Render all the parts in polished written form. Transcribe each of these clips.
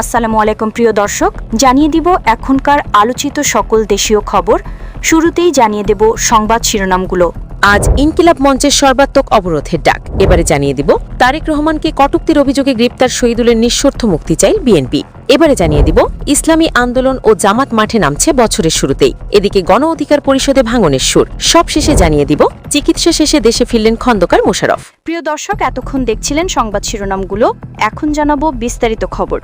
আসসালামু আলাইকুম প্রিয় দর্শক, জানিয়ে দিব এখনকার আলোচিত সকল দেশীয় খবর। শুরুতেই জানিয়ে দেব সংবাদ শিরোনামগুলো। আজ ইনকিলাব মঞ্চের সর্বাত্মক অবরোধের ডাক। এবারে জানিয়ে দিব তারেক রহমানকে কটূক্তির অভিযোগে গ্রেপ্তার শহীদুলের নিঃশর্ত মুক্তি চাই বিএনপি। এবারে জানিয়ে দিব ইসলামী আন্দোলন ও জামাত মাঠে নামছে বছরের শুরুতেই। এদিকে গণ অধিকার পরিষদে ভাঙনের সুর। সব শেষে জানিয়ে দিব চিকিৎসা শেষে দেশে ফিরলেন খন্দকার মোশাররফ। প্রিয় দর্শক, এতক্ষণ দেখছিলেন সংবাদ শিরোনামগুলো, এখন জানাবো বিস্তারিত খবর।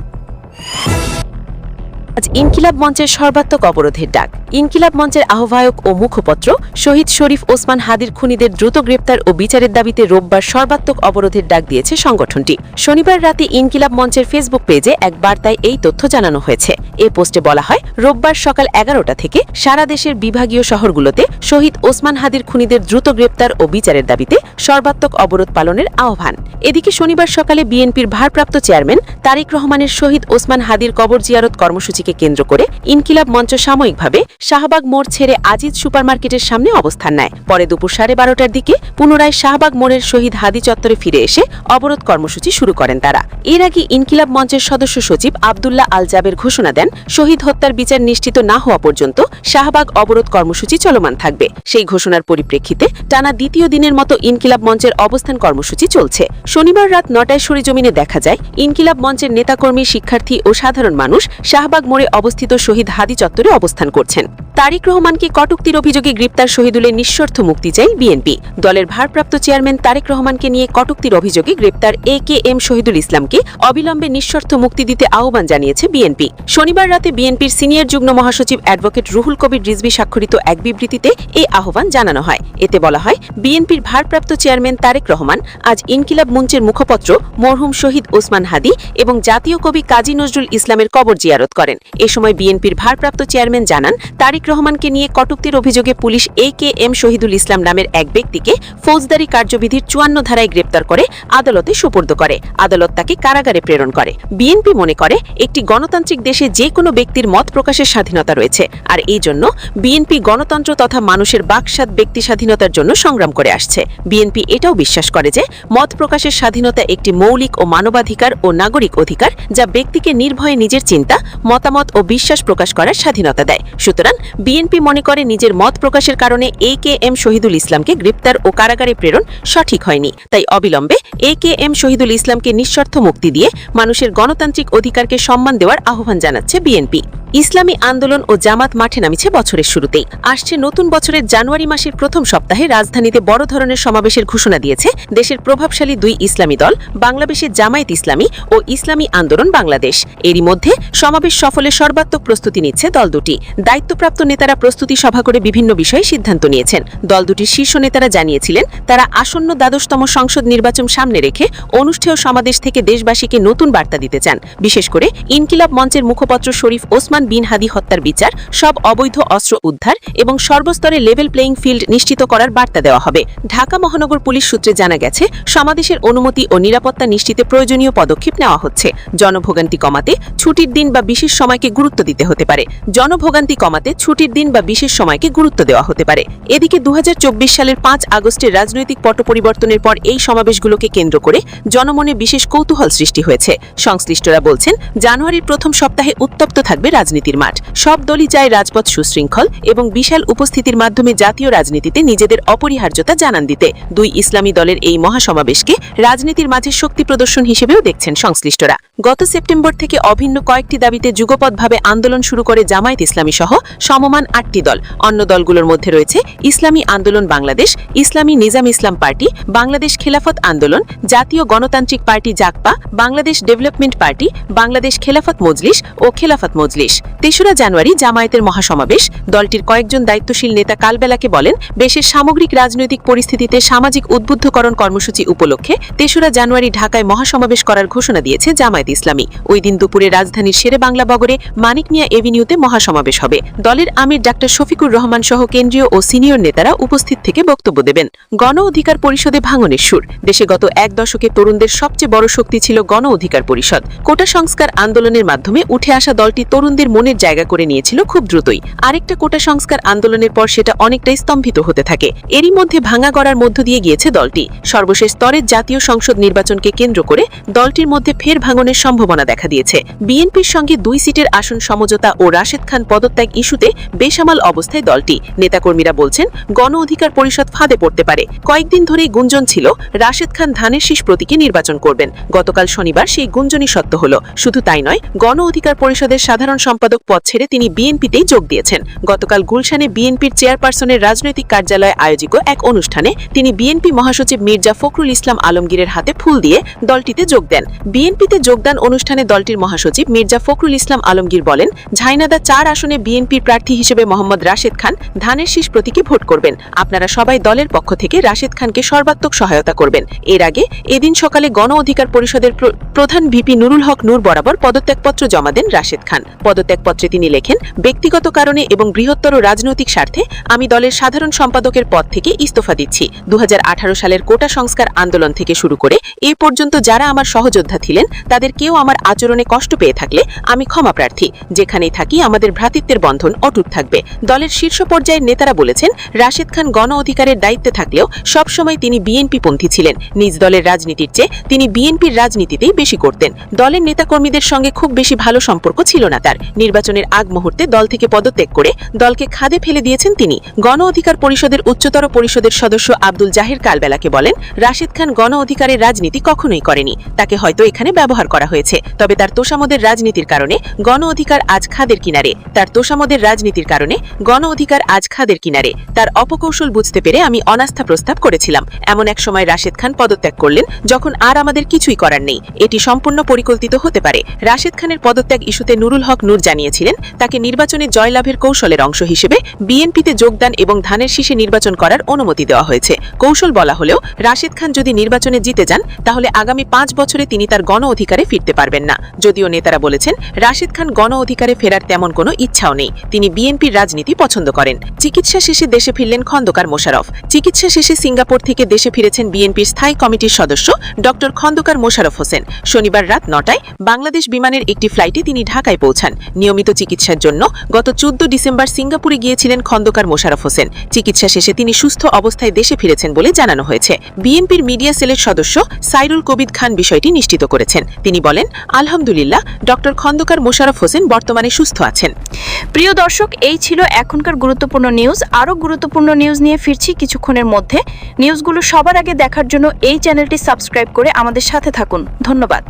আজ ইনকিলাব মঞ্চের সর্বাত্মক অবরোধের ডাক। ইনকিলাব মঞ্চের আহ্বায়ক ও মুখপত্র শহীদ শরীফ ওসমান হাদির খুনিদের দ্রুত গ্রেপ্তার ও বিচারের দাবিতে রোববার সর্বাত্মক অবরোধের ডাক দিয়েছে সংগঠনটি। শনিবার রাতে ইনকিলাব মঞ্চের ফেসবুক পেজে এক বার্তায় এই তথ্য জানানো হয়েছে। এ পোস্টে বলা হয়, রোববার সকাল 11টা থেকে সারা দেশের বিভাগীয় শহরগুলোতে শহীদ ওসমান হাদির খুনিদের দ্রুত গ্রেপ্তার ও বিচারের দাবিতে সর্বাত্মক অবরোধ পালনের আহ্বান। এদিকে শনিবার সকালে বিএনপির ভারপ্রাপ্ত চেয়ারম্যান তারেক রহমানের শহীদ ওসমান হাদির কবর জিয়ারত কর্মসূচিকে কেন্দ্র করে ইনকিলাব মঞ্চ সাময়িকভাবে শাহবাগ মোড় ছেড়ে আজিজ সুপারমার্কেটের সামনে অবস্থান নেয়। পরে দুপুর 12:30টার দিকে পুনরায় শাহবাগ মোড়ের শহীদ হাদি চত্বরে ফিরে এসে অবরোধ কর্মসূচি শুরু করেন তারা। এর আগে ইনকিলাব মঞ্চের সদস্য সচিব আব্দুল্লাহ আল জাবের ঘোষণা দেন, শহীদ হত্যার বিচার নিশ্চিত না হওয়া পর্যন্ত শাহবাগ অবরোধ কর্মসূচি চলমান থাকবে। সেই ঘোষণার পরিপ্রেক্ষিতে টানা দ্বিতীয় দিনের মতো ইনকিলাব মঞ্চের অবস্থান কর্মসূচি চলছে। শনিবার রাত 9টায় সরেজমিনে দেখা যায় ইনকিলাব মঞ্চের নেতাকর্মী, শিক্ষার্থী ও সাধারণ মানুষ শাহবাগ মোড়ে অবস্থিত শহীদ হাদি চত্বরে অবস্থান করছেন। তারেক রহমানকে কটূক্তির অভিযোগে গ্রেপ্তার শহীদুলের নিঃশর্ত মুক্তি চাই বিএনপি। দলের ভারপ্রাপ্ত চেয়ারম্যান তারেক রহমানকে নিয়ে কটূক্তির অভিযোগে গ্রেপ্তার একেএম শহীদুল ইসলামকে অবিলম্বে নিঃশর্ত মুক্তি দিতে আহ্বান জানিয়েছে বিএনপি। শনিবার রাতে বিএনপির সিনিয়র যুগ্ম মহাসচিব অ্যাডভোকেট রুহুল কবির রিজভী স্বাক্ষরিত এক বিবৃতিতে এই আহ্বান জানানো হয়। এতে বলা হয়, বিএনপির ভারপ্রাপ্ত চেয়ারম্যান তারেক রহমান আজ ইনকিলাব মঞ্চের মুখপত্র মরহুম শহীদ ওসমান হাদি এবং জাতীয় কবি কাজী নজরুল ইসলামের কবর জিয়ারত করেন। এ সময় বিএনপির ভারপ্রাপ্ত চেয়ারম্যান জানান, তারেক রহমানকে নিয়ে কটূক্তির অভিযোগে পুলিশ একেএম শহীদুল ইসলাম নামের এক ব্যক্তিকে ফৌজদারি কার্যবিধির 54 ধারায় গ্রেপ্তার করে আদালতে সোপর্দ করে। আদালত তাকে কারাগারে প্রেরণ করে। বিএনপি মনে করে, একটি গণতান্ত্রিক দেশে যে কোনো ব্যক্তির মত প্রকাশের স্বাধীনতা রয়েছে, আর এই জন্য বিএনপি গণতন্ত্র তথা মানুষের বাকস্বাদ, ব্যক্তি স্বাধীনতার জন্য সংগ্রাম করে আসছে। বিএনপি এটাও বিশ্বাস করে যে মত প্রকাশের স্বাধীনতা একটি মৌলিক ও মানবাধিকার ও নাগরিক অধিকার, যা ব্যক্তিকে নির্ভয়ে নিজের চিন্তা, মতামত ও বিশ্বাস প্রকাশ করার স্বাধীনতা দেয়। সুতরাং বিএনপি মনে করে নিজের মত প্রকাশের কারণে একেএম শহীদুল ইসলামকে গ্রেপ্তার ও কারাগারে প্রেরণ সঠিক হয়নি। তাই অবিলম্বে একেএম শহীদুল ইসলামকে নিঃশর্ত মুক্তি দিয়ে মানুষের গণতান্ত্রিক অধিকারকে সম্মান দেওয়ার আহ্বান জানাচ্ছে বিএনপি। ইসলামী আন্দোলন ও জামাত মাঠে নামিছে বছরের শুরুতেই। আসছে নতুন বছরের জানুয়ারি মাসের প্রথম সপ্তাহে রাজধানীতে বড় ধরনের সমাবেশের ঘোষণা দিয়েছে দেশের প্রভাবশালী দুই ইসলামী দল, বাংলাদেশের জামায়াত ইসলামী ও ইসলামী আন্দোলন বাংলাদেশ। এরই মধ্যে সমাবেশ সফলে সর্বাত্মক প্রস্তুতি নিচ্ছে দল দুটি। দায়িত্বপ্রাপ্ত নেতারা প্রস্তুতি সভা করে বিভিন্ন বিষয়ে সিদ্ধান্ত নিয়েছেন। দল দুটির শীর্ষ নেতারা জানিয়েছিলেন, তারা আসন্ন দ্বাদশতম সংসদ নির্বাচন সামনে রেখে অনুষ্ঠেয় সমাবেশ থেকে দেশবাসীকে নতুন বার্তা দিতে চান। বিশেষ করে ইনকিলাব মঞ্চের মুখপত্র শরীফ ওসমান বিন হাদি হত্যার বিচার, সব অবৈধ অস্ত্র উদ্ধার এবং সর্বস্তরে লেভেল প্লেইং ফিল্ড নিশ্চিত করার বার্তা দেওয়া হবে। ঢাকা মহানগর পুলিশ সূত্রে জানা গেছে, সমাবেশের অনুমতি ও নিরাপত্তা নিশ্চিতে প্রয়োজনীয় পদক্ষেপ নেওয়া হচ্ছে। জনভোগান্তি কমাতে ছুটির দিন বা বিশেষ সময়কে গুরুত্ব দিতে হতে পারে। জনভোগান্তি কমাতে ছুটির দিন বা বিশেষ সময়কে গুরুত্ব দেওয়া হতে পারে। এদিকে 2024 সালের 5 আগস্টের রাজনৈতিক পট পরিবর্তনের পর এই সমাবেশগুলোকে কেন্দ্র করে জনমনে বিশেষ কৌতূহল সৃষ্টি হয়েছে। সংশ্লিষ্টরা বলছেন, জানুয়ারির প্রথম সপ্তাহে উত্তপ্ত থাকবে রাজনীতির মাঠ। সব দলই চায় রাজপথ সুশৃঙ্খল এবং বিশাল উপস্থিতির মাধ্যমে জাতীয় রাজনীতিতে নিজেদের অপরিহার্যতা জানান দিতে দুই ইসলামী দলের এই মহাসমাবেশকে রাজনীতির মাঝে শক্তি প্রদর্শন হিসেবেও দেখছেন সংশ্লিষ্টরা। গত সেপ্টেম্বর থেকে অভিন্ন কয়েকটি দাবিতে যুগপৎভাবে আন্দোলন শুরু করে জামায়াত ইসলামী সহ সমমান 8টি দল। অন্য দলগুলোর মধ্যে রয়েছে ইসলামী আন্দোলন বাংলাদেশ, ইসলামী নিজাম ইসলাম পার্টি, বাংলাদেশ খেলাফত আন্দোলন, জাতীয় গণতান্ত্রিক party JAGPA, Bangladesh development party, Bangladesh Khelafat Majlis ও খেলাফত মজলিস। 3রা জানুয়ারি জামায়াতের মহাসমাবেশ। দলটির কয়েকজন দায়িত্বশীল নেতা কালবেলাকে বলেন, দেশের সামগ্রিক রাজনৈতিক পরিস্থিতিতে সামাজিক উদ্বুদ্ধকরণ কর্মসূচি উপলক্ষে 3রা জানুয়ারি ঢাকায় মহাসমাবেশ করার ঘোষণা দিয়েছে জামায়াত ইসলামী। ওই দিন দুপুরে রাজধানীর শেরে বাংলা বগরে মানিক মিয়া এভিনিউতে মহাসমাবেশ হবে। দলের আমির ডাক্তার শফিকুর রহমান সহ কেন্দ্রীয় ও সিনিয়র নেতারা উপস্থিত থেকে বক্তব্য দেবেন। গণ অধিকার পরিষদে ভাঙনের সুর। দেশে গত এক দশকে তরুণদের সবচেয়ে বড় শক্তি ছিল গণ অধিকার পরিষদ। কোটা সংস্কার আন্দোলনের মাধ্যমে উঠে আসা দলটি তরুণদের মনের জায়গা করে নিয়েছিল খুব দ্রুতই। আরেকটা কোটা সংস্কার আন্দোলনের পর সেটা অনেকটাই স্তম্ভিত হতে থাকে। এরই মধ্যে ভাঙা গড়ার মধ্য দিয়ে গিয়েছে দলটি। সর্বশেষ স্তরের জাতীয় সংসদ নির্বাচনকে কেন্দ্র করে দলটির মধ্যে ফের ভাঙনের সম্ভাবনা দেখা দিয়েছে। বিএনপির সঙ্গে 2 সিটের আসন সমঝোতা ও রাশেদ খান পদত্যাগ ইস্যুতে বেসামাল অবস্থায় দলটি। নেতাকর্মীরা বলছেন, গণ অধিকার পরিষদ ফাঁদে পড়তে পারে। কয়েকদিন ধরেই গুঞ্জন ছিল রাশেদ খান ধানের শীষ প্রতীকে নির্বাচন করবেন। গতকাল শনিবার সেই গুঞ্জনই সত্য হলো। শুধু তাই নয়, গণ অধিকার পরিষদের সাধারণ সম্পাদক পদ ছেড়ে তিনি বিএনপিতেই যোগ দিয়েছেন। গতকাল গুলশানে বিএনপির চেয়ারপারসনের রাজনৈতিক কার্যালয়ে আয়োজিত এক অনুষ্ঠানে তিনি বিএনপি মহাসচিব মির্জা ফখরুল ইসলাম আলমগীরের হাতে ফুল দিয়ে দলটিতে যোগ দেন। বিএনপিতে যোগদান অনুষ্ঠানে দলটির মহাসচিব মির্জা ফখরুল ইসলাম আলমগীর বলেন, ঝাইনাদা 4 আসনে বিএনপির প্রার্থী হিসেবে মোহাম্মদ রাশেদ খান ধানের শীষ প্রতীকে ভোট করবেন। আপনারা সবাই দলের পক্ষ থেকে রাশেদ খানকে সর্বাত্মক সহায়তা করবেন। এর আগে এদিন সকালে গণ অধিকার পরিষদের প্রধান ভিপি নুরুল হক নূর বরাবর পদত্যাগপত্র জমা দেন রাশেদ খান। পদত্যাগপত্রে তিনি লেখেন, ব্যক্তিগত কারণে এবং বৃহত্তর রাজনৈতিক স্বার্থে আমি দলের সাধারণ সম্পাদকের পদ থেকে ইস্তফা দিচ্ছি। 2018 সালের কোটা সংস্কার আন্দোলন থেকে শুরু করে এ পর্যন্ত যারা আমার সহযোদ্ধা ছিলেন তাদের কেউ আমার আচরণে কষ্ট পেয়ে থাকলে আমি ক্ষমা প্রার্থী। যেখানেই থাকি আমাদের ভ্রাতৃত্বের বন্ধন অটুট থাকবে। দলের শীর্ষ পর্যায়ের নেতারা বলেছেন, রাশেদ খান গণ অধিকারের দায়িত্বে থাকলেও সবসময় তিনি বিএনপি পন্থী ছিলেন। নিজ দলের রাজনীতির চেয়ে তিনি বিএনপির রাজনীতিতেই বেশি করতেন। দলের নেতাকর্মীদের সঙ্গে খুব বেশি ভালো সম্পর্ক ছিল না তার। নির্বাচনের আগ মুহূর্তে দল থেকে পদত্যাগ করে দলকে খাদে ফেলে দিয়েছেন তিনি। গণ অধিকার পরিষদের উচ্চতর পরিষদের সদস্য আব্দুল জাহির কালবেলাকে বলেন, রাশেদ খান গণ অধিকারের রাজনীতি কখনোই করেনি। তাকে হয়তো এখানে ব্যবহার করা হয়েছে, তবে তার তোষামদের রাজনীতির কারণে গণ অধিকার আজ খাদের কিনারে। তার অপকৌশল বুঝতে পেরে আমি অনাস্থা প্রস্তাব করেছিলাম। এমন এক সময় রাশেদ খান পদত্যাগ করলেন যখন আর আমাদের কিছুই করার নেই। এটি সম্পূর্ণ পরিকল্পিত হতে পারে। রাশেদ খানের পদত্যাগ ইস্যুতে নুরুল হক নূর জানিয়েছিলেন, তাকে নির্বাচনে জয়লাভের কৌশলের অংশ হিসেবে বিএনপিতে যোগদান এবং ধানের শীষে নির্বাচন করার অনুমতি দেওয়া হয়েছে। কৌশল বলা হলেও রাশেদ খান যদি নির্বাচনে জিতে যান তাহলে আগামী 5 বছরে তিনি তার গণ অধিকারে ফিরতে পারবেন না। যদিও নেতারা বলেছেন, রাশেদ খান গণ অধিকারে ফেরার তেমন কোনো ইচ্ছাও নেই। তিনি বিএনপির রাজনীতি পছন্দ করেন। চিকিৎসা শেষে দেশে ফিরলেন খন্দকার মোশাররফ। চিকিৎসা শেষে সিঙ্গাপুর থেকে দেশে ফিরেছেন বিএনপির স্থায়ী কমিটির সদস্য ডক্টর খন্দকার মোশাররফ হোসেন। শনিবার রাত 9টায় বাংলাদেশ বিমানের একটি ফ্লাইটে তিনি ঢাকায় পৌঁছান। নিয়মিত চিকিৎসার জন্য গত 14 ডিসেম্বর সিঙ্গাপুরে গিয়েছিলেন খন্দকার মোশাররফ হোসেন। চিকিৎসা শেষে তিনি সুস্থ অবস্থায় দেশে ফিরেছেন বলে জানানো হয়েছে। বিএনপির মিডিয়া সেলের সদস্য সাইরুল কবির খান বিষয়টি নিশ্চিত করেছেন। তিনি বলেন, আলহামদুলিল্লাহ, ডক্টর খন্দকার মোশাররফ হোসেন বর্তমানে সুস্থ আছেন। প্রিয় দর্শক, এই ছিল এখনকার গুরুত্বপূর্ণ নিউজ। আরও গুরুত্বপূর্ণ নিউজ নিয়ে ফিরছি কিছুক্ষণের মধ্যে। নিউজগুলো সবার আগে দেখার জন্য এই চ্যানেলটি সাবস্ক্রাইব করে আমাদের সাথে থাকুন। ধন্যবাদ।